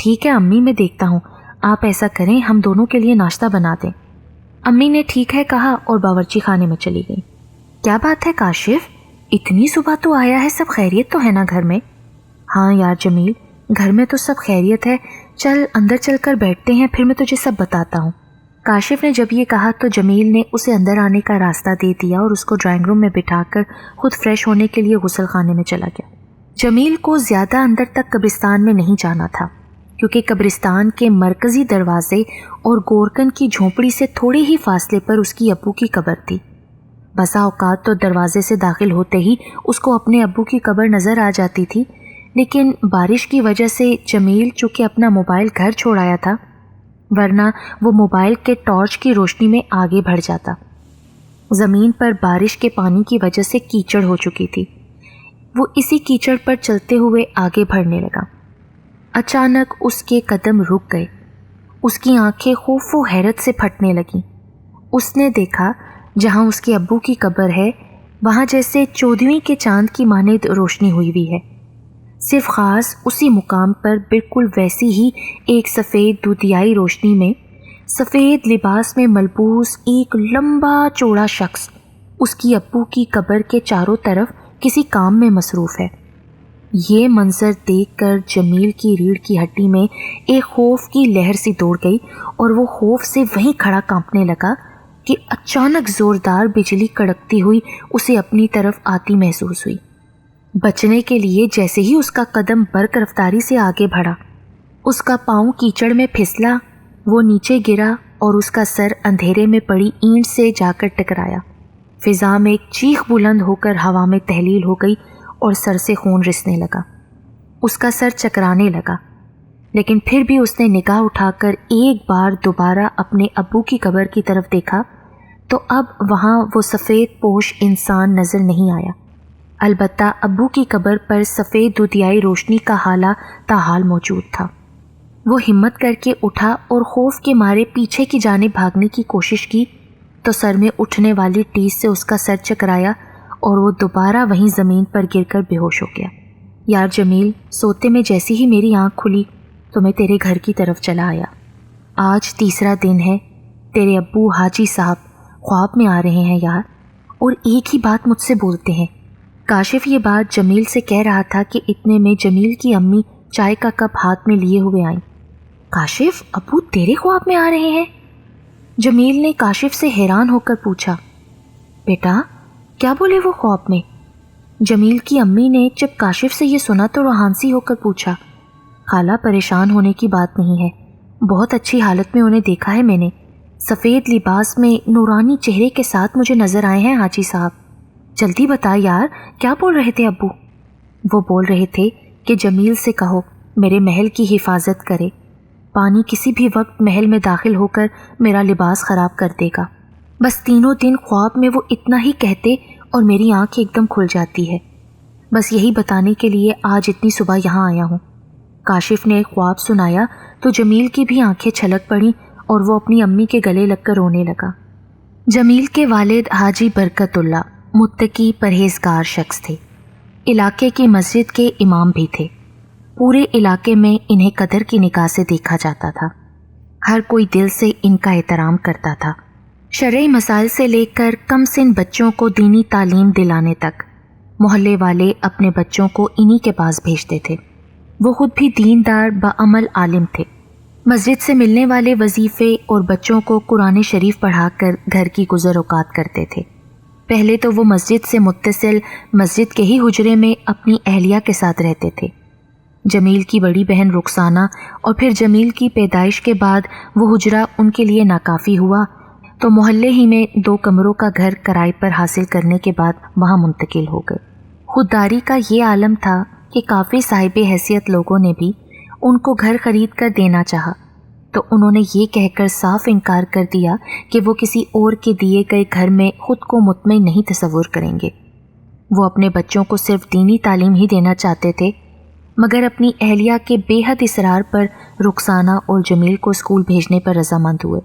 ٹھیک ہے امی، میں دیکھتا ہوں، آپ ایسا کریں ہم دونوں کے لیے ناشتہ بنا دیں۔ امی نے ٹھیک ہے کہا اور باورچی خانے میں چلی گئی۔ کیا بات ہے کاشف، اتنی صبح تو آیا ہے، سب خیریت تو ہے نا گھر میں؟ ہاں یار جمیل، گھر میں تو سب خیریت ہے، چل اندر چل کر بیٹھتے ہیں، پھر میں تجھے سب بتاتا ہوں۔ کاشف نے جب یہ کہا تو جمیل نے اسے اندر آنے کا راستہ دے دیا اور اس کو ڈرائنگ روم میں بٹھا کر خود فریش ہونے کے لیے غسل خانے میں چلا گیا۔ جمیل کو زیادہ اندر تک قبرستان میں نہیں جانا تھا، کیونکہ قبرستان کے مرکزی دروازے اور گورکن کی جھونپڑی سے تھوڑے ہی فاصلے پر اس کی ابو کی قبر تھی۔ بسا اوقات تو دروازے سے داخل ہوتے ہی اس کو اپنے ابو کی قبر نظر آ جاتی تھی، لیکن بارش کی وجہ سے جمیل چونکہ اپنا موبائل گھر چھوڑ آیا تھا، ورنہ وہ موبائل کے ٹارچ کی روشنی میں آگے بڑھ جاتا۔ زمین پر بارش کے پانی کی وجہ سے کیچڑ ہو چکی تھی، وہ اسی کیچڑ پر چلتے ہوئے آگے بڑھنے لگا۔ اچانک اس کے قدم رک گئے، اس کی آنکھیں خوف و حیرت سے پھٹنے لگیں۔ اس نے دیکھا جہاں اس کے ابو کی قبر ہے وہاں جیسے 14ویں کے چاند کی مانند روشنی ہوئی ہوئی ہے، صرف خاص اسی مقام پر بالکل ویسی ہی ایک سفید دودھیائی روشنی میں سفید لباس میں ملبوس ایک لمبا چوڑا شخص اس کی ابو کی قبر کے چاروں طرف کسی کام میں مصروف ہے۔ یہ منظر دیکھ کر جمیل کی ریڑھ کی ہڈی میں ایک خوف کی لہر سی دوڑ گئی اور وہ خوف سے وہیں کھڑا کانپنے لگا کہ اچانک زوردار بجلی کڑکتی ہوئی اسے اپنی طرف آتی محسوس ہوئی۔ بچنے کے لیے جیسے ہی اس کا قدم برق رفتاری سے آگے بڑھا، اس کا پاؤں کیچڑ میں پھسلا، وہ نیچے گرا اور اس کا سر اندھیرے میں پڑی اینٹ سے جا کر ٹکرایا۔ فضا میں ایک چیخ بلند ہو کر ہوا میں تحلیل ہو گئی اور سر سے خون رسنے لگا۔ اس کا سر چکرانے لگا، لیکن پھر بھی اس نے نگاہ اٹھا کر ایک بار دوبارہ اپنے ابو کی قبر کی طرف دیکھا تو اب وہاں وہ سفید پوش انسان نظر نہیں آیا، البتہ ابو کی قبر پر سفید دودھیائی روشنی کا ہالہ تاحال موجود تھا۔ وہ ہمت کر کے اٹھا اور خوف کے مارے پیچھے کی جانب بھاگنے کی کوشش کی تو سر میں اٹھنے والی ٹیس سے اس کا سر چکرایا اور وہ دوبارہ وہیں زمین پر گر کر بے ہوش ہو گیا۔ یار جمیل، سوتے میں جیسی ہی میری آنکھ کھلی تو میں تیرے گھر کی طرف چلا آیا۔ آج تیسرا دن ہے، تیرے ابو حاجی صاحب خواب میں آ رہے ہیں یار، اور ایک ہی بات مجھ سے بولتے ہیں۔ کاشف یہ بات جمیل سے کہہ رہا تھا کہ اتنے میں جمیل کی امی چائے کا کپ ہاتھ میں لیے ہوئے آئیں۔ کاشف، ابو تیرے خواب میں آ رہے ہیں؟ جمیل نے کاشف سے حیران ہو کر پوچھا۔ بیٹا کیا بولے وہ خواب میں؟ جمیل کی امی نے جب کاشف سے یہ سنا تو روحانسی ہو کر پوچھا۔ خالہ پریشان ہونے کی بات نہیں ہے، بہت اچھی حالت میں انہیں دیکھا ہے میں نے، سفید لباس میں نورانی چہرے کے ساتھ مجھے نظر آئے ہیں حاجی صاحب۔ جلدی بتا یار، کیا بول رہے تھے ابو؟ وہ بول رہے تھے کہ جمیل سے کہو میرے محل کی حفاظت کرے، پانی کسی بھی وقت محل میں داخل ہو کر میرا لباس خراب کر دے گا۔ بس تینوں دن خواب میں وہ اتنا ہی کہتے اور میری آنکھ ایک دم کھل جاتی ہے۔ بس یہی بتانے کے لیے آج اتنی صبح یہاں آیا ہوں۔ کاشف نے خواب سنایا تو جمیل کی بھی آنکھیں چھلک پڑیں اور وہ اپنی امی کے گلے لگ کر رونے لگا۔ جمیل کے والد حاجی برکت اللہ متقی پرہیزگار شخص تھے، علاقے کی مسجد کے امام بھی تھے۔ پورے علاقے میں انہیں قدر کی نگاہ سے دیکھا جاتا تھا، ہر کوئی دل سے ان کا احترام کرتا تھا۔ شرعی مسائل سے لے کر کم سن بچوں کو دینی تعلیم دلانے تک محلے والے اپنے بچوں کو انہی کے پاس بھیجتے تھے۔ وہ خود بھی دیندار بعمل عالم تھے، مسجد سے ملنے والے وظیفے اور بچوں کو قرآن شریف پڑھا کر گھر کی گزر اوقات کرتے تھے۔ پہلے تو وہ مسجد سے متصل مسجد کے ہی حجرے میں اپنی اہلیہ کے ساتھ رہتے تھے۔ جمیل کی بڑی بہن رخسانہ اور پھر جمیل کی پیدائش کے بعد وہ حجرہ ان کے لیے ناکافی ہوا تو محلے ہی میں 2 کمروں کا گھر کرائے پر حاصل کرنے کے بعد وہاں منتقل ہو گئے۔ خودداری کا یہ عالم تھا کہ کافی صاحب حیثیت لوگوں نے بھی ان کو گھر خرید کر دینا چاہا تو انہوں نے یہ کہہ کر صاف انکار کر دیا کہ وہ کسی اور کے دیے گئے گھر میں خود کو مطمئن نہیں تصور کریں گے۔ وہ اپنے بچوں کو صرف دینی تعلیم ہی دینا چاہتے تھے، مگر اپنی اہلیہ کے بے حد اصرار پر رخسانہ اور جمیل کو اسکول بھیجنے پر رضامند ہوئے۔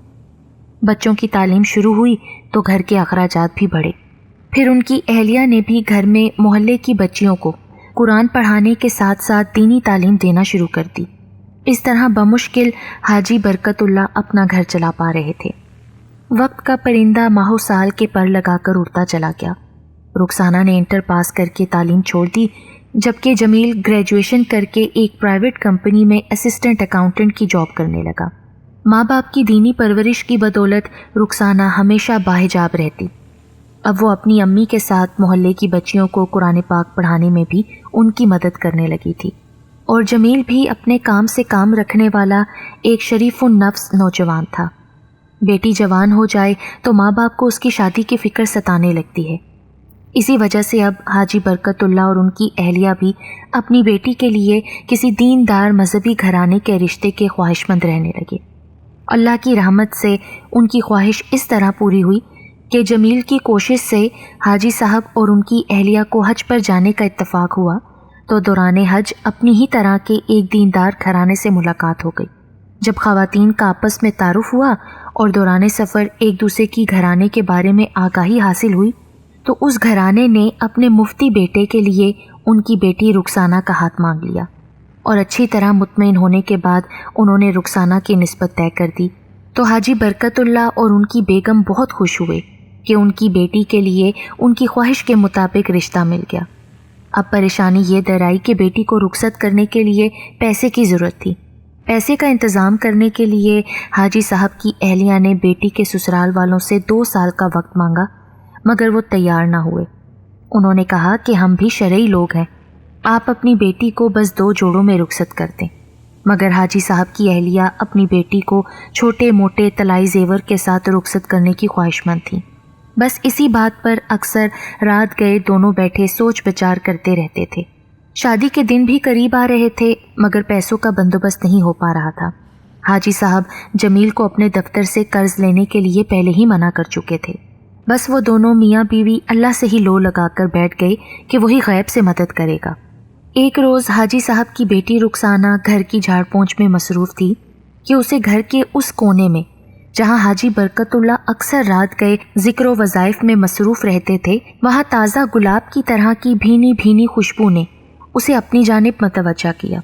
بچوں کی تعلیم شروع ہوئی تو گھر کے اخراجات بھی بڑھے۔ پھر ان کی اہلیہ نے بھی گھر میں محلے کی بچیوں کو قرآن پڑھانے کے ساتھ ساتھ دینی تعلیم دینا شروع کر دی۔ اس طرح بمشکل حاجی برکت اللہ اپنا گھر چلا پا رہے تھے۔ وقت کا پرندہ ماہو سال کے پر لگا کر اڑتا چلا گیا۔ رخسانہ نے انٹر پاس کر کے تعلیم چھوڑ دی، جبکہ جمیل گریجویشن کر کے ایک پرائیویٹ کمپنی میں اسسٹنٹ اکاؤنٹنٹ کی جاب کرنے لگا۔ ماں باپ کی دینی پرورش کی بدولت رخسانہ ہمیشہ باحجاب رہتی۔ اب وہ اپنی امی کے ساتھ محلے کی بچیوں کو قرآن پاک پڑھانے میں بھی ان کی مدد کرنے لگی تھی، اور جمیل بھی اپنے کام سے کام رکھنے والا ایک شریف النفس نوجوان تھا۔ بیٹی جوان ہو جائے تو ماں باپ کو اس کی شادی کی فکر ستانے لگتی ہے۔ اسی وجہ سے اب حاجی برکت اللہ اور ان کی اہلیہ بھی اپنی بیٹی کے لیے کسی دیندار مذہبی گھرانے کے رشتے کے خواہش مند رہنے لگے۔ اللہ کی رحمت سے ان کی خواہش اس طرح پوری ہوئی کہ جمیل کی کوشش سے حاجی صاحب اور ان کی اہلیہ کو حج پر جانے کا اتفاق ہوا، تو دوران حج اپنی ہی طرح کے ایک دیندار گھرانے سے ملاقات ہو گئی۔ جب خواتین کا آپس میں تعارف ہوا اور دوران سفر ایک دوسرے کی گھرانے کے بارے میں آگاہی حاصل ہوئی، تو اس گھرانے نے اپنے مفتی بیٹے کے لیے ان کی بیٹی رخسانہ کا ہاتھ مانگ لیا، اور اچھی طرح مطمئن ہونے کے بعد انہوں نے رخسانہ کی نسبت طے کر دی۔ تو حاجی برکت اللہ اور ان کی بیگم بہت خوش ہوئے کہ ان کی بیٹی کے لیے ان کی خواہش کے مطابق رشتہ مل گیا۔ اب پریشانی یہ درائی کہ بیٹی کو رخصت کرنے کے لیے پیسے کی ضرورت تھی۔ پیسے کا انتظام کرنے کے لیے حاجی صاحب کی اہلیہ نے بیٹی کے سسرال والوں سے 2 سال کا وقت مانگا، مگر وہ تیار نہ ہوئے۔ انہوں نے کہا کہ ہم بھی شرعی لوگ ہیں، آپ اپنی بیٹی کو بس 2 جوڑوں میں رخصت کر دیں۔ مگر حاجی صاحب کی اہلیہ اپنی بیٹی کو چھوٹے موٹے طلائی زیور کے ساتھ رخصت کرنے کی خواہش مند تھیں۔ بس اسی بات پر اکثر رات گئے دونوں بیٹھے سوچ بچار کرتے رہتے تھے۔ شادی کے دن بھی قریب آ رہے تھے، مگر پیسوں کا بندوبست نہیں ہو پا رہا تھا۔ حاجی صاحب جمیل کو اپنے دفتر سے قرض لینے کے لیے پہلے ہی منع کر چکے تھے۔ بس وہ دونوں میاں بیوی اللہ سے ہی لو لگا کر بیٹھ گئے کہ وہی غیب سے مدد کرے گا۔ ایک روز حاجی صاحب کی بیٹی رخسانہ گھر کی جھاڑ پونچھ میں مصروف تھی کہ اسے گھر کے اس کونے میں جہاں حاجی برکت اللہ اکثر رات گئے ذکر و وظائف میں مصروف رہتے تھے، وہاں تازہ گلاب کی طرح کی بھینی بھینی خوشبو نے اسے اپنی جانب متوجہ کیا۔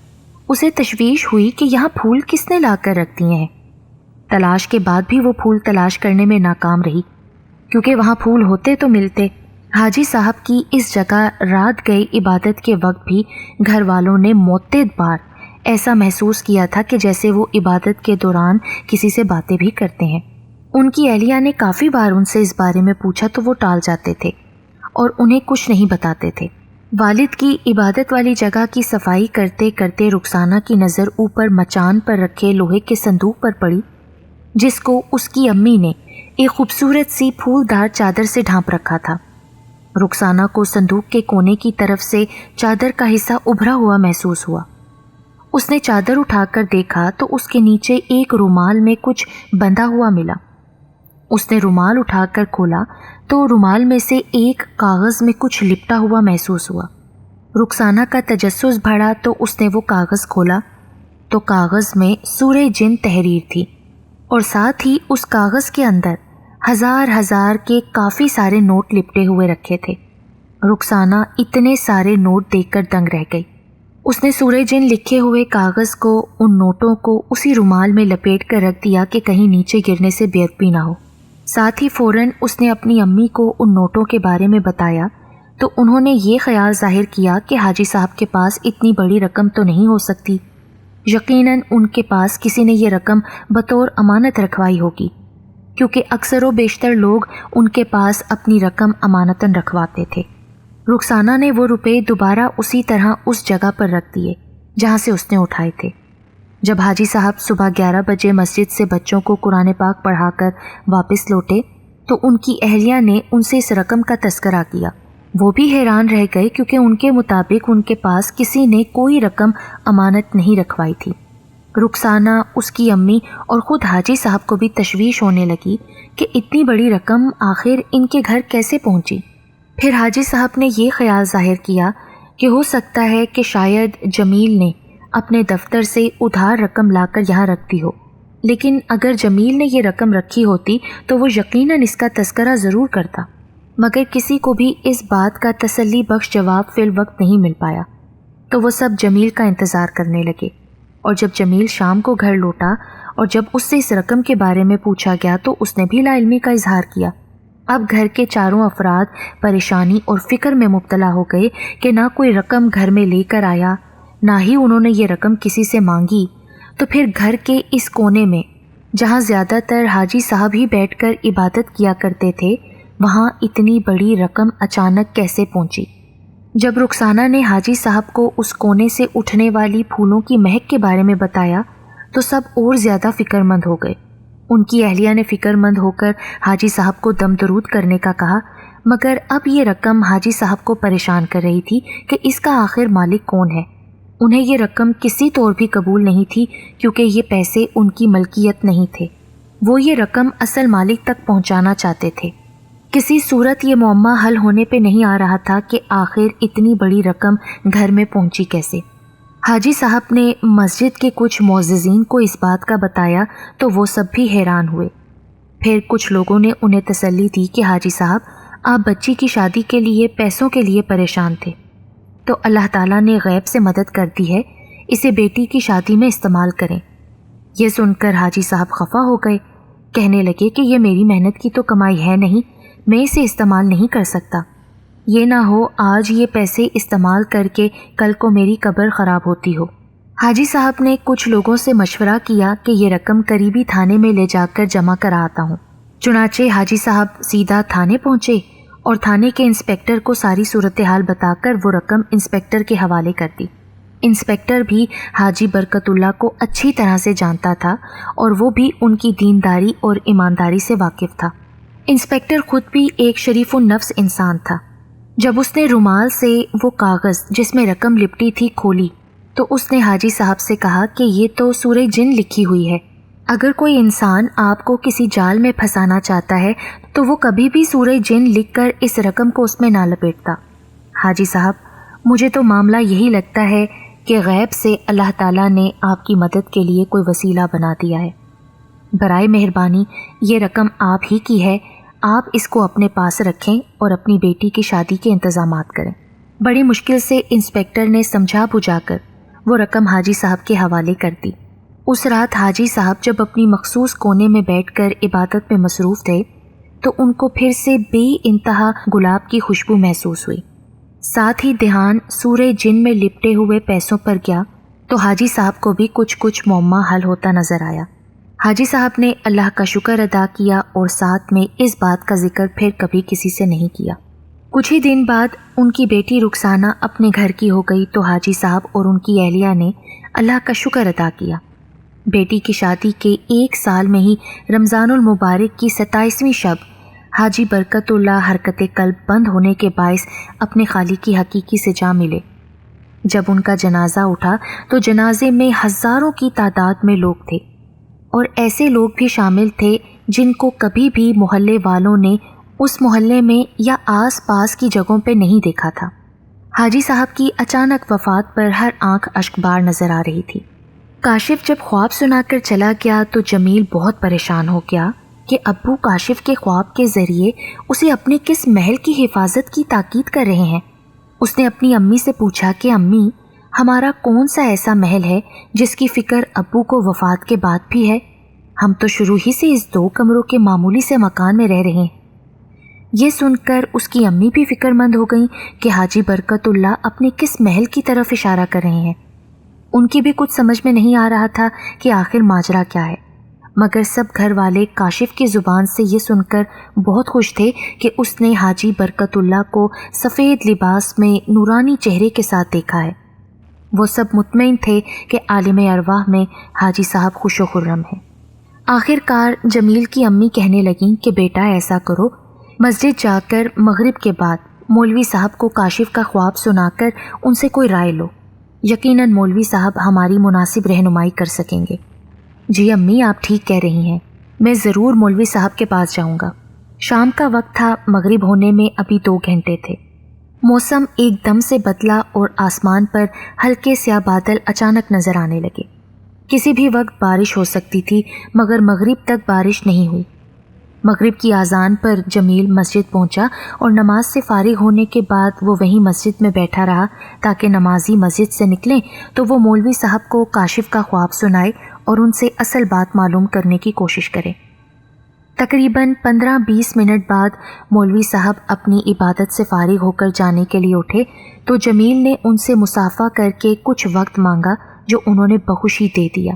اسے تشویش ہوئی کہ یہاں پھول کس نے لا کر رکھ دیے ہیں۔ تلاش کے بعد بھی وہ پھول تلاش کرنے میں ناکام رہی، کیونکہ وہاں پھول ہوتے تو ملتے۔ حاجی صاحب کی اس جگہ رات گئے عبادت کے وقت بھی گھر والوں نے متعدد بار ایسا محسوس کیا تھا کہ جیسے وہ عبادت کے دوران کسی سے باتیں بھی کرتے ہیں۔ ان کی اہلیہ نے کافی بار ان سے اس بارے میں پوچھا تو وہ ٹال جاتے تھے اور انہیں کچھ نہیں بتاتے تھے۔ والد کی عبادت والی جگہ کی صفائی کرتے کرتے رخسانہ کی نظر اوپر مچان پر رکھے لوہے کے صندوق پر پڑی، جس کو اس کی امی نے ایک خوبصورت سی پھولدار چادر سے ڈھانپ رکھا تھا۔ رخسانہ کو صندوق کے کونے کی طرف سے چادر کا حصہ ابھرا ہوا محسوس ہوا۔ اس نے چادر اٹھا کر دیکھا تو اس کے نیچے ایک رومال میں کچھ بندھا ہوا ملا۔ اس نے رومال اٹھا کر کھولا تو رومال میں سے ایک کاغذ میں کچھ لپٹا ہوا محسوس ہوا۔ رخسانہ کا تجسس بڑھا تو اس نے وہ کاغذ کھولا تو کاغذ میں سورہ جن تحریر تھی، اور ساتھ ہی اس کاغذ کے اندر ہزار کے کافی سارے نوٹ لپٹے ہوئے رکھے تھے۔ رخسانہ اتنے سارے نوٹ دیکھ کر دنگ رہ گئی۔ اس نے سورہ جن لکھے ہوئے کاغذ کو، ان نوٹوں کو اسی رومال میں لپیٹ کر رکھ دیا کہ کہیں نیچے گرنے سے بے ادبی نہ ہو۔ ساتھ ہی فوراً اس نے اپنی امی کو ان نوٹوں کے بارے میں بتایا تو انہوں نے یہ خیال ظاہر کیا کہ حاجی صاحب کے پاس اتنی بڑی رقم تو نہیں ہو سکتی، یقیناً ان کے پاس کسی نے یہ رقم بطور امانت رکھوائی ہوگی، کیونکہ اکثر و بیشتر لوگ ان کے پاس اپنی رقم امانتاً رکھواتے تھے۔ رخسانہ نے وہ روپے دوبارہ اسی طرح اس جگہ پر رکھ دیے جہاں سے اس نے اٹھائے تھے۔ جب حاجی صاحب صبح 11 بجے مسجد سے بچوں کو قرآن پاک پڑھا کر واپس لوٹے تو ان کی اہلیہ نے ان سے اس رقم کا تذکرہ کیا۔ وہ بھی حیران رہ گئے کیونکہ ان کے مطابق ان کے پاس کسی نے کوئی رقم امانت نہیں رکھوائی تھی۔ رخسانہ، اس کی امی اور خود حاجی صاحب کو بھی تشویش ہونے لگی کہ اتنی بڑی رقم آخر ان کے گھر کیسے پہنچی۔ پھر حاجی صاحب نے یہ خیال ظاہر کیا کہ ہو سکتا ہے کہ شاید جمیل نے اپنے دفتر سے ادھار رقم لا کر یہاں رکھ دی ہو، لیکن اگر جمیل نے یہ رقم رکھی ہوتی تو وہ یقیناً اس کا تذکرہ ضرور کرتا، مگر کسی کو بھی اس بات کا تسلی بخش جواب فی الوقت نہیں مل پایا، تو وہ سب جمیل کا انتظار کرنے لگے۔ اور جب جمیل شام کو گھر لوٹا اور جب اس سے اس رقم کے بارے میں پوچھا گیا تو اس نے بھی لا علمی کا اظہار کیا۔ اب گھر کے چاروں افراد پریشانی اور فکر میں مبتلا ہو گئے کہ نہ کوئی رقم گھر میں لے کر آیا، نہ ہی انہوں نے یہ رقم کسی سے مانگی، تو پھر گھر کے اس کونے میں جہاں زیادہ تر حاجی صاحب ہی بیٹھ کر عبادت کیا کرتے تھے، وہاں اتنی بڑی رقم اچانک کیسے پہنچی؟ جب رخسانہ نے حاجی صاحب کو اس کونے سے اٹھنے والی پھولوں کی مہک کے بارے میں بتایا تو سب اور زیادہ فکر مند ہو گئے۔ ان کی اہلیہ نے فکر مند ہو کر حاجی صاحب کو دم درود کرنے کا کہا، مگر اب یہ رقم حاجی صاحب کو پریشان کر رہی تھی کہ اس کا آخر مالک کون ہے۔ انہیں یہ رقم کسی طور بھی قبول نہیں تھی کیونکہ یہ پیسے ان کی ملکیت نہیں تھے، وہ یہ رقم اصل مالک تک پہنچانا چاہتے تھے۔ کسی صورت یہ معمہ حل ہونے پہ نہیں آ رہا تھا کہ آخر اتنی بڑی رقم گھر میں پہنچی کیسے۔ حاجی صاحب نے مسجد کے کچھ معززین کو اس بات کا بتایا تو وہ سب بھی حیران ہوئے۔ پھر کچھ لوگوں نے انہیں تسلی دی کہ حاجی صاحب آپ بچی کی شادی کے لیے پیسوں کے لیے پریشان تھے، تو اللہ تعالیٰ نے غیب سے مدد کر دی ہے، اسے بیٹی کی شادی میں استعمال کریں۔ یہ سن کر حاجی صاحب خفا ہو گئے، کہنے لگے کہ یہ میری محنت کی تو کمائی ہے نہیں، میں اسے استعمال نہیں کر سکتا، یہ نہ ہو آج یہ پیسے استعمال کر کے کل کو میری قبر خراب ہوتی ہو۔ حاجی صاحب نے کچھ لوگوں سے مشورہ کیا کہ یہ رقم قریبی تھانے میں لے جا کر جمع کراتا ہوں۔ چنانچہ حاجی صاحب سیدھا تھانے پہنچے اور تھانے کے انسپکٹر کو ساری صورتحال بتا کر وہ رقم انسپکٹر کے حوالے کر دی۔ انسپکٹر بھی حاجی برکت اللہ کو اچھی طرح سے جانتا تھا اور وہ بھی ان کی دینداری اور ایمانداری سے واقف تھا۔ انسپکٹر خود بھی ایک شریف النفس انسان تھا۔ جب اس نے رومال سے وہ کاغذ جس میں رقم لپٹی تھی کھولی تو اس نے حاجی صاحب سے کہا کہ یہ تو سورہ جن لکھی ہوئی ہے، اگر کوئی انسان آپ کو کسی جال میں پھنسانا چاہتا ہے تو وہ کبھی بھی سورہ جن لکھ کر اس رقم کو اس میں نہ لپیٹتا۔ حاجی صاحب مجھے تو معاملہ یہی لگتا ہے کہ غیب سے اللہ تعالیٰ نے آپ کی مدد کے لیے کوئی وسیلہ بنا دیا ہے، برائے مہربانی یہ رقم آپ ہی کی ہے، آپ اس کو اپنے پاس رکھیں اور اپنی بیٹی کی شادی کے انتظامات کریں۔ بڑی مشکل سے انسپکٹر نے سمجھا بجھا کر وہ رقم حاجی صاحب کے حوالے کر دی۔ اس رات حاجی صاحب جب اپنی مخصوص کونے میں بیٹھ کر عبادت میں مصروف تھے تو ان کو پھر سے بے انتہا گلاب کی خوشبو محسوس ہوئی۔ ساتھ ہی دھیان سورہ جن میں لپٹے ہوئے پیسوں پر گیا تو حاجی صاحب کو بھی کچھ معمہ حل ہوتا نظر آیا۔ حاجی صاحب نے اللہ کا شکر ادا کیا اور ساتھ میں اس بات کا ذکر پھر کبھی کسی سے نہیں کیا۔ کچھ ہی دن بعد ان کی بیٹی رخسانہ اپنے گھر کی ہو گئی تو حاجی صاحب اور ان کی اہلیہ نے اللہ کا شکر ادا کیا۔ بیٹی کی شادی کے 1 سال میں ہی رمضان المبارک کی 27ویں شب حاجی برکت اللہ حرکت قلب بند ہونے کے باعث اپنے خالق کی حقیقی سے جا ملے۔ جب ان کا جنازہ اٹھا تو جنازے میں ہزاروں کی تعداد میں لوگ تھے اور ایسے لوگ بھی شامل تھے جن کو کبھی بھی محلے والوں نے اس محلے میں یا آس پاس کی جگہوں پہ نہیں دیکھا تھا۔ حاجی صاحب کی اچانک وفات پر ہر آنکھ اشک بار نظر آ رہی تھی۔ کاشف جب خواب سنا کر چلا گیا تو جمیل بہت پریشان ہو گیا کہ ابو کاشف کے خواب کے ذریعے اسے اپنے کس محل کی حفاظت کی تاکید کر رہے ہیں۔ اس نے اپنی امی سے پوچھا کہ امی ہمارا کون سا ایسا محل ہے جس کی فکر ابو کو وفات کے بعد بھی ہے؟ ہم تو شروع ہی سے اس 2 کمروں کے معمولی سے مکان میں رہ رہے ہیں۔ یہ سن کر اس کی امی بھی فکر مند ہو گئیں کہ حاجی برکت اللہ اپنے کس محل کی طرف اشارہ کر رہے ہیں۔ ان کی بھی کچھ سمجھ میں نہیں آ رہا تھا کہ آخر ماجرا کیا ہے، مگر سب گھر والے کاشف کی زبان سے یہ سن کر بہت خوش تھے کہ اس نے حاجی برکت اللہ کو سفید لباس میں نورانی چہرے کے ساتھ دیکھا ہے۔ وہ سب مطمئن تھے کہ عالم ارواح میں حاجی صاحب خوش و خرم ہیں۔ آخر کار جمیل کی امی کہنے لگیں کہ بیٹا ایسا کرو، مسجد جا کر مغرب کے بعد مولوی صاحب کو کاشف کا خواب سنا کر ان سے کوئی رائے لو، یقیناً مولوی صاحب ہماری مناسب رہنمائی کر سکیں گے۔ جی امی آپ ٹھیک کہہ رہی ہیں، میں ضرور مولوی صاحب کے پاس جاؤں گا۔ شام کا وقت تھا، مغرب ہونے میں ابھی 2 گھنٹے تھے۔ موسم ایک دم سے بدلا اور آسمان پر ہلکے سیاہ بادل اچانک نظر آنے لگے۔ کسی بھی وقت بارش ہو سکتی تھی مگر مغرب تک بارش نہیں ہوئی۔ مغرب کی اذان پر جمیل مسجد پہنچا اور نماز سے فارغ ہونے کے بعد وہ وہیں مسجد میں بیٹھا رہا تاکہ نمازی مسجد سے نکلیں تو وہ مولوی صاحب کو کاشف کا خواب سنائے اور ان سے اصل بات معلوم کرنے کی کوشش کرے۔ تقریباً 15-20 منٹ بعد مولوی صاحب اپنی عبادت سے فارغ ہو کر جانے کے لیے اٹھے تو جمیل نے ان سے مصافحہ کر کے کچھ وقت مانگا جو انہوں نے بخوشی دے دیا۔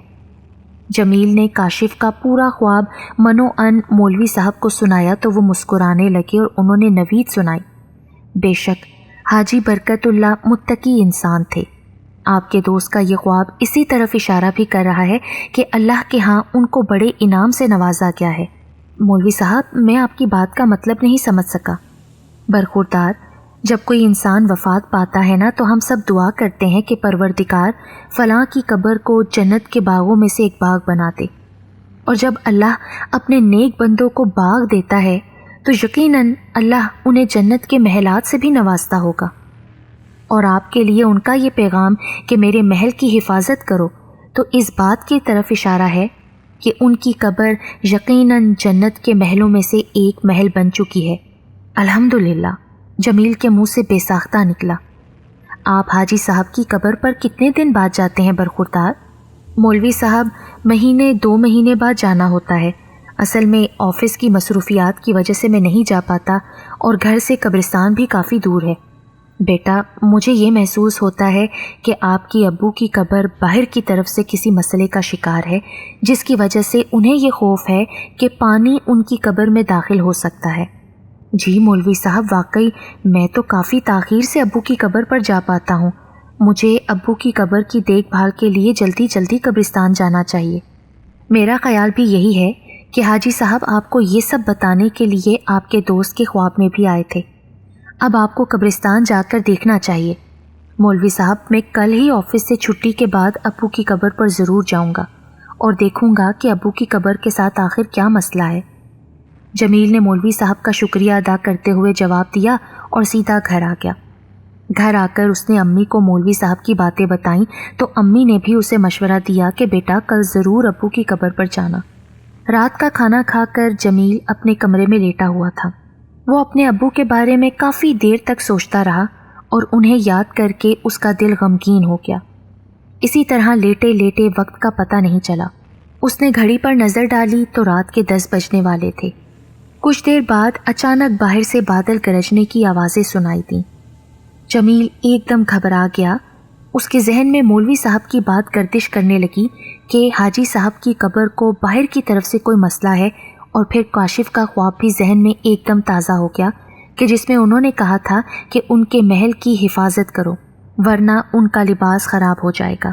جمیل نے کاشف کا پورا خواب منو ان مولوی صاحب کو سنایا تو وہ مسکرانے لگے اور انہوں نے نوید سنائی۔ بے شک حاجی برکت اللہ متقی انسان تھے۔ آپ کے دوست کا یہ خواب اسی طرف اشارہ بھی کر رہا ہے کہ اللہ کے ہاں ان کو بڑے انعام سے نوازا گیا ہے۔ مولوی صاحب، میں آپ کی بات کا مطلب نہیں سمجھ سکا۔ برخوردار، جب کوئی انسان وفات پاتا ہے نا تو ہم سب دعا کرتے ہیں کہ پروردگار فلاں کی قبر کو جنت کے باغوں میں سے ایک باغ بنا دے، اور جب اللہ اپنے نیک بندوں کو باغ دیتا ہے تو یقیناً اللہ انہیں جنت کے محلات سے بھی نوازتا ہوگا۔ اور آپ کے لیے ان کا یہ پیغام کہ میرے محل کی حفاظت کرو تو اس بات کی طرف اشارہ ہے کہ ان کی قبر یقیناً جنت کے محلوں میں سے ایک محل بن چکی ہے۔ الحمدللہ، جمیل کے منہ سے بے ساختہ نکلا۔ آپ حاجی صاحب کی قبر پر کتنے دن بعد جاتے ہیں برخوردار؟ مولوی صاحب، مہینے 2 مہینے بعد جانا ہوتا ہے۔ اصل میں آفس کی مصروفیات کی وجہ سے میں نہیں جا پاتا اور گھر سے قبرستان بھی کافی دور ہے۔ بیٹا، مجھے یہ محسوس ہوتا ہے کہ آپ کی ابو کی قبر باہر کی طرف سے کسی مسئلے کا شکار ہے جس کی وجہ سے انہیں یہ خوف ہے کہ پانی ان کی قبر میں داخل ہو سکتا ہے۔ جی مولوی صاحب، واقعی میں تو کافی تاخیر سے ابو کی قبر پر جا پاتا ہوں۔ مجھے ابو کی قبر کی دیکھ بھال کے لیے جلدی جلدی قبرستان جانا چاہیے۔ میرا خیال بھی یہی ہے کہ حاجی صاحب آپ کو یہ سب بتانے کے لیے آپ کے دوست کے خواب میں بھی آئے تھے۔ اب آپ کو قبرستان جا کر دیکھنا چاہیے۔ مولوی صاحب، میں کل ہی آفس سے چھٹی کے بعد ابو کی قبر پر ضرور جاؤں گا اور دیکھوں گا کہ ابو کی قبر کے ساتھ آخر کیا مسئلہ ہے۔ جمیل نے مولوی صاحب کا شکریہ ادا کرتے ہوئے جواب دیا اور سیدھا گھر آ گیا۔ گھر آ کر اس نے امی کو مولوی صاحب کی باتیں بتائیں تو امی نے بھی اسے مشورہ دیا کہ بیٹا کل ضرور ابو کی قبر پر جانا۔ رات کا کھانا کھا کر جمیل اپنے کمرے میں لیٹا ہوا تھا۔ وہ اپنے ابو کے بارے میں کافی دیر تک سوچتا رہا اور انہیں یاد کر کے اس کا دل غمگین ہو گیا۔ اسی طرح لیٹے لیٹے وقت کا پتہ نہیں چلا۔ اس نے گھڑی پر نظر ڈالی تو رات کے 10 بجنے والے تھے۔ کچھ دیر بعد اچانک باہر سے بادل گرجنے کی آوازیں سنائی دیں۔ جمیل ایک دم گھبرا گیا۔ اس کے ذہن میں مولوی صاحب کی بات گردش کرنے لگی کہ حاجی صاحب کی قبر کو باہر کی طرف سے کوئی مسئلہ ہے، اور پھر کاشف کا خواب بھی ذہن میں ایک دم تازہ ہو گیا کہ جس میں انہوں نے کہا تھا کہ ان کے محل کی حفاظت کرو ورنہ ان کا لباس خراب ہو جائے گا۔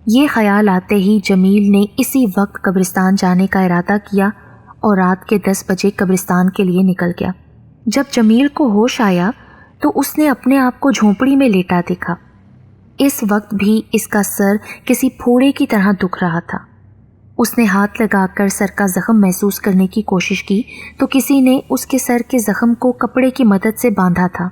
یہ خیال آتے ہی جمیل نے اسی وقت قبرستان جانے کا ارادہ کیا اور رات کے 10 بجے قبرستان کے لیے نکل گیا۔ جب جمیل کو ہوش آیا تو اس نے اپنے آپ کو جھونپڑی میں لیٹا دیکھا۔ اس وقت بھی اس کا سر کسی پھوڑے کی طرح دکھ رہا تھا۔ اس نے ہاتھ لگا کر سر کا زخم محسوس کرنے کی کوشش کی تو کسی نے اس کے سر کے زخم کو کپڑے کی مدد سے باندھا تھا۔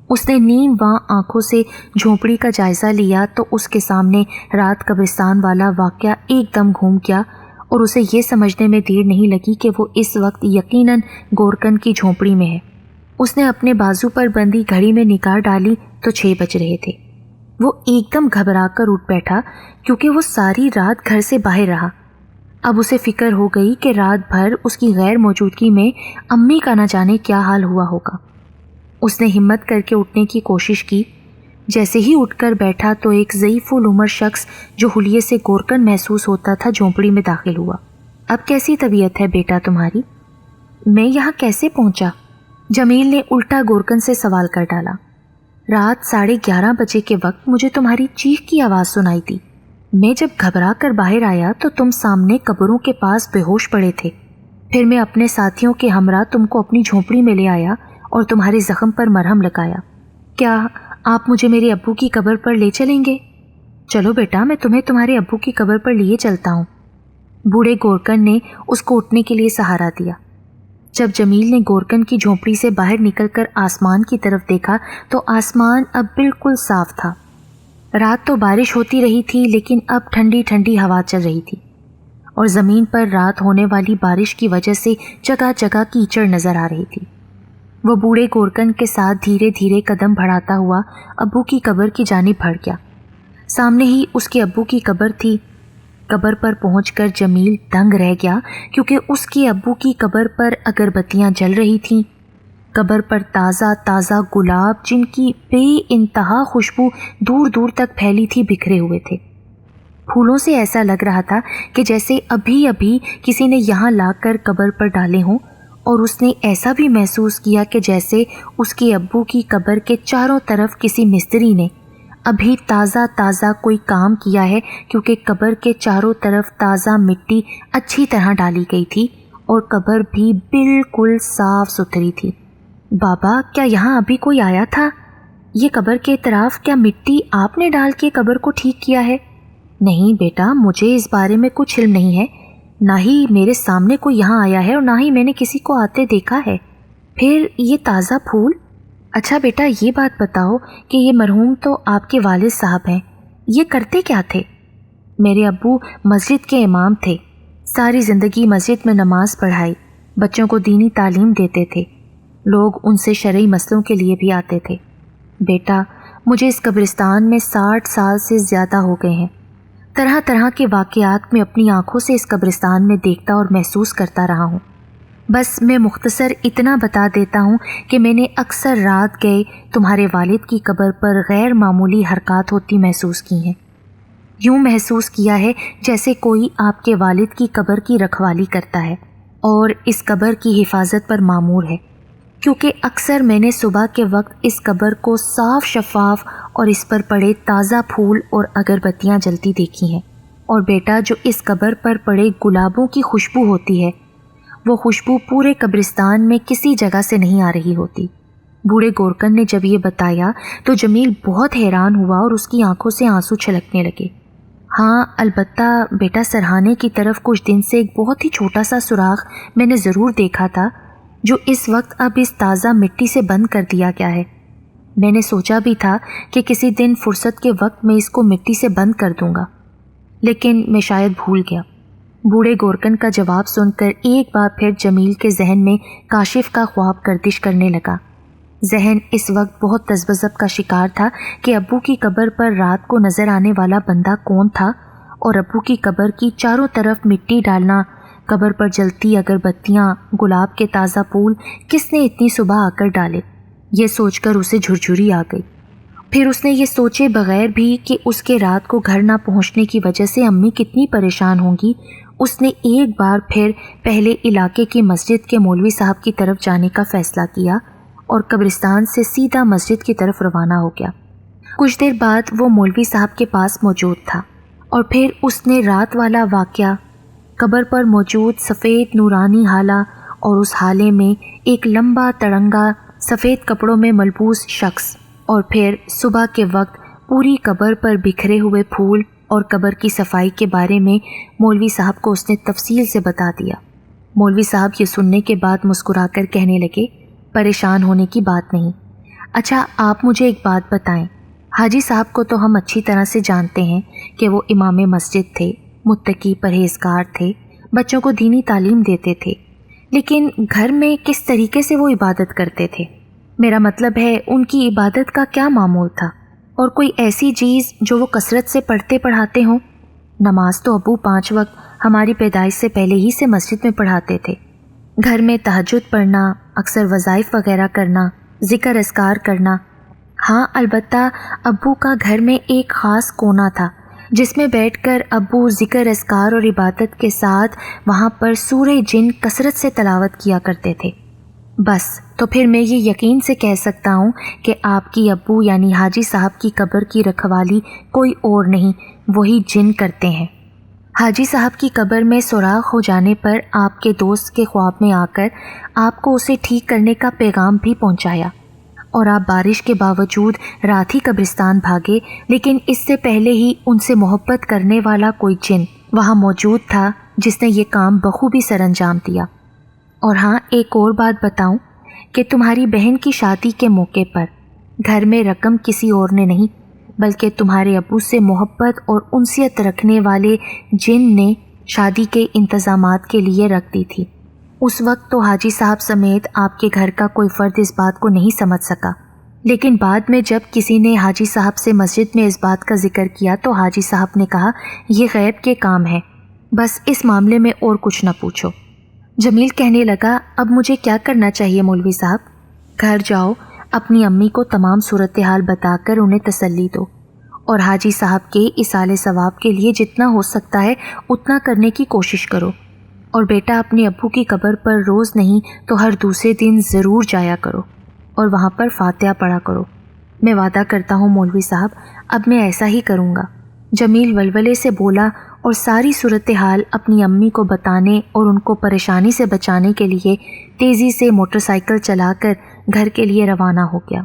اس نے نیم واں آنکھوں سے جھونپڑی کا جائزہ لیا تو اس کے سامنے رات قبرستان والا واقعہ ایک دم گھوم گیا اور اسے یہ سمجھنے میں دیر نہیں لگی کہ وہ اس وقت یقیناً گورکن کی جھونپڑی میں ہے۔ اس نے اپنے بازو پر بندھی گھڑی میں نگاہ ڈالی تو 6 بج رہے تھے۔ وہ ایک دم گھبرا کر اٹھ بیٹھا کیونکہ وہ ساری رات گھر سے باہر رہا۔ اب اسے فکر ہو گئی کہ رات بھر اس کی غیر موجودگی میں امی کا نہ جانے کیا حال ہوا ہوگا۔ اس نے ہمت کر کے اٹھنے کی کوشش کی۔ جیسے ہی اٹھ کر بیٹھا تو ایک ضعیف العمر شخص جو حلیے سے گورکن محسوس ہوتا تھا جھونپڑی میں داخل ہوا۔ اب کیسی طبیعت ہے بیٹا تمہاری؟ میں یہاں کیسے پہنچا؟ جمیل نے الٹا گورکن سے سوال کر ڈالا۔ رات 11:30 بجے کے وقت مجھے تمہاری چیخ کی آواز سنائی دی۔ میں جب گھبرا کر باہر آیا تو تم سامنے قبروں کے پاس بے ہوش پڑے تھے۔ پھر میں اپنے ساتھیوں کے ہمراہ تم کو اپنی جھونپڑی میں لے آیا اور تمہارے زخم پر مرہم لگایا۔ کیا آپ مجھے میرے ابو کی قبر پر لے چلیں گے؟ چلو بیٹا، میں تمہیں تمہارے ابو کی قبر پر لیے چلتا ہوں۔ بوڑھے گورکن نے اس کو اٹھنے کے لیے سہارا دیا۔ جب جمیل نے گورکن کی جھونپڑی سے باہر نکل کر آسمان کی طرف دیکھا تو آسمان اب بالکل صاف تھا۔ رات تو بارش ہوتی رہی تھی لیکن اب ٹھنڈی ٹھنڈی ہوا چل رہی تھی اور زمین پر رات ہونے والی بارش کی وجہ سے جگہ جگہ کیچڑ نظر آ رہی تھی۔ وہ بوڑھے گورکن کے ساتھ دھیرے دھیرے قدم بڑھاتا ہوا ابو کی قبر کی جانب بڑھ گیا۔ سامنے ہی اس کے ابو کی قبر تھی۔ قبر پر پہنچ کر جمیل دنگ رہ گیا کیونکہ اس کے ابو کی قبر پر اگربتیاں جل رہی تھیں۔ قبر پر تازہ تازہ گلاب جن کی بے انتہا خوشبو دور دور تک پھیلی تھی بکھرے ہوئے تھے۔ پھولوں سے ایسا لگ رہا تھا کہ جیسے ابھی ابھی کسی نے یہاں لا کر قبر پر ڈالے ہوں، اور اس نے ایسا بھی محسوس کیا کہ جیسے اس کے ابو کی قبر کے چاروں طرف کسی مستری نے ابھی تازہ تازہ کوئی کام کیا ہے، کیونکہ قبر کے چاروں طرف تازہ مٹی اچھی طرح ڈالی گئی تھی اور قبر بھی بالکل صاف ستھری تھی۔ بابا، کیا یہاں ابھی کوئی آیا تھا؟ یہ قبر کے اطراف کیا مٹی آپ نے ڈال کے قبر کو ٹھیک کیا ہے؟ نہیں بیٹا، مجھے اس بارے میں کچھ علم نہیں ہے، نہ ہی میرے سامنے کوئی یہاں آیا ہے اور نہ ہی میں نے کسی کو آتے دیکھا ہے۔ پھر یہ تازہ پھول؟ اچھا بیٹا، یہ بات بتاؤ کہ یہ مرحوم تو آپ کے والد صاحب ہیں، یہ کرتے کیا تھے؟ میرے ابو مسجد کے امام تھے، ساری زندگی مسجد میں نماز پڑھائی، بچوں کو دینی تعلیم دیتے تھے، لوگ ان سے شرعی مسئلوں کے لیے بھی آتے تھے۔ بیٹا، مجھے اس قبرستان میں 60 سال سے زیادہ ہو گئے ہیں، طرح طرح کے واقعات میں اپنی آنکھوں سے اس قبرستان میں دیکھتا اور محسوس کرتا رہا ہوں۔ بس میں مختصر اتنا بتا دیتا ہوں کہ میں نے اکثر رات گئے تمہارے والد کی قبر پر غیر معمولی حرکات ہوتی محسوس کی ہیں۔ یوں محسوس کیا ہے جیسے کوئی آپ کے والد کی قبر کی رکھوالی کرتا ہے اور اس قبر کی حفاظت پر مامور ہے، کیونکہ اکثر میں نے صبح کے وقت اس قبر کو صاف شفاف اور اس پر پڑے تازہ پھول اور اگربتیاں جلتی دیکھی ہیں۔ اور بیٹا، جو اس قبر پر پڑے گلابوں کی خوشبو ہوتی ہے، وہ خوشبو پورے قبرستان میں کسی جگہ سے نہیں آ رہی ہوتی۔ بوڑھے گورکن نے جب یہ بتایا تو جمیل بہت حیران ہوا اور اس کی آنکھوں سے آنسو چھلکنے لگے۔ ہاں البتہ بیٹا، سرہانے کی طرف کچھ دن سے ایک بہت ہی چھوٹا سا سوراخ میں نے ضرور دیکھا تھا، جو اس وقت اب اس تازہ مٹی سے بند کر دیا گیا ہے۔ میں نے سوچا بھی تھا کہ کسی دن فرصت کے وقت میں اس کو مٹی سے بند کر دوں گا، لیکن میں شاید بھول گیا۔ بوڑھے گورکن کا جواب سن کر ایک بار پھر جمیل کے ذہن میں کاشف کا خواب گردش کرنے لگا۔ ذہن اس وقت بہت تذبذب کا شکار تھا کہ ابو کی قبر پر رات کو نظر آنے والا بندہ کون تھا، اور ابو کی قبر کی چاروں طرف مٹی ڈالنا، قبر پر جلتی اگربتیاں، گلاب کے تازہ پھول کس نے اتنی صبح آ کر ڈالے۔ یہ سوچ کر اسے جھرجھری آ گئی۔ پھر اس نے یہ سوچے بغیر بھی کہ اس کے رات کو گھر نہ پہنچنے کی وجہ سے امی کتنی پریشان ہوں گی، اس نے ایک بار پھر پہلے علاقے کی مسجد کے مولوی صاحب کی طرف جانے کا فیصلہ کیا اور قبرستان سے سیدھا مسجد کی طرف روانہ ہو گیا۔ کچھ دیر بعد وہ مولوی صاحب کے پاس موجود تھا، اور پھر اس نے رات والا واقعہ، قبر پر موجود سفید نورانی ہالہ اور اس حالے میں ایک لمبا تڑنگا سفید کپڑوں میں ملبوس شخص، اور پھر صبح کے وقت پوری قبر پر بکھرے ہوئے پھول اور قبر کی صفائی کے بارے میں مولوی صاحب کو اس نے تفصیل سے بتا دیا۔ مولوی صاحب یہ سننے کے بعد مسکرا کر کہنے لگے، پریشان ہونے کی بات نہیں۔ اچھا آپ مجھے ایک بات بتائیں، حاجی صاحب کو تو ہم اچھی طرح سے جانتے ہیں کہ وہ امام مسجد تھے، متقی پرہیزگار تھے، بچوں کو دینی تعلیم دیتے تھے، لیکن گھر میں کس طریقے سے وہ عبادت کرتے تھے؟ میرا مطلب ہے ان کی عبادت کا کیا معمول تھا، اور کوئی ایسی چیز جو وہ کثرت سے پڑھتے پڑھاتے ہوں؟ نماز تو ابو 5 وقت ہماری پیدائش سے پہلے ہی سے مسجد میں پڑھاتے تھے۔ گھر میں تہجد پڑھنا، اکثر وظائف وغیرہ کرنا، ذکر اذکار کرنا۔ ہاں البتہ ابو کا گھر میں ایک خاص کونا تھا جس میں بیٹھ کر ابو ذکر اذکار اور عبادت کے ساتھ وہاں پر سورہ جن کثرت سے تلاوت کیا کرتے تھے۔ بس تو پھر میں یہ یقین سے کہہ سکتا ہوں کہ آپ کی ابو یعنی حاجی صاحب کی قبر کی رکھوالی کوئی اور نہیں، وہی جن کرتے ہیں۔ حاجی صاحب کی قبر میں سوراخ ہو جانے پر آپ کے دوست کے خواب میں آ کر آپ کو اسے ٹھیک کرنے کا پیغام بھی پہنچایا، اور آپ بارش کے باوجود رات ہی قبرستان بھاگے، لیکن اس سے پہلے ہی ان سے محبت کرنے والا کوئی جن وہاں موجود تھا جس نے یہ کام بخوبی سر انجام دیا۔ اور ہاں ایک اور بات بتاؤں کہ تمہاری بہن کی شادی کے موقع پر گھر میں رقم کسی اور نے نہیں بلکہ تمہارے ابو سے محبت اور انسیت رکھنے والے جن نے شادی کے انتظامات کے لیے رکھ دی تھی۔ اس وقت تو حاجی صاحب سمیت آپ کے گھر کا کوئی فرد اس بات کو نہیں سمجھ سکا، لیکن بعد میں جب کسی نے حاجی صاحب سے مسجد میں اس بات کا ذکر کیا تو حاجی صاحب نے کہا یہ غیب کے کام ہے، بس اس معاملے میں اور کچھ نہ پوچھو۔ جمیل کہنے لگا اب مجھے کیا کرنا چاہیے مولوی صاحب؟ گھر جاؤ، اپنی امی کو تمام صورتحال بتا کر انہیں تسلی دو اور حاجی صاحب کے ایصال ثواب کے لیے جتنا ہو سکتا ہے اتنا کرنے کی کوشش کرو، اور بیٹا اپنے ابو کی قبر پر روز نہیں تو ہر دوسرے دن ضرور جایا کرو اور وہاں پر فاتحہ پڑھا کرو۔ میں وعدہ کرتا ہوں مولوی صاحب، اب میں ایسا ہی کروں گا۔ جمیل ولولے سے بولا اور ساری صورتحال اپنی امی کو بتانے اور ان کو پریشانی سے بچانے کے لیے تیزی سے موٹر سائیکل چلا کر گھر کے لیے روانہ ہو گیا۔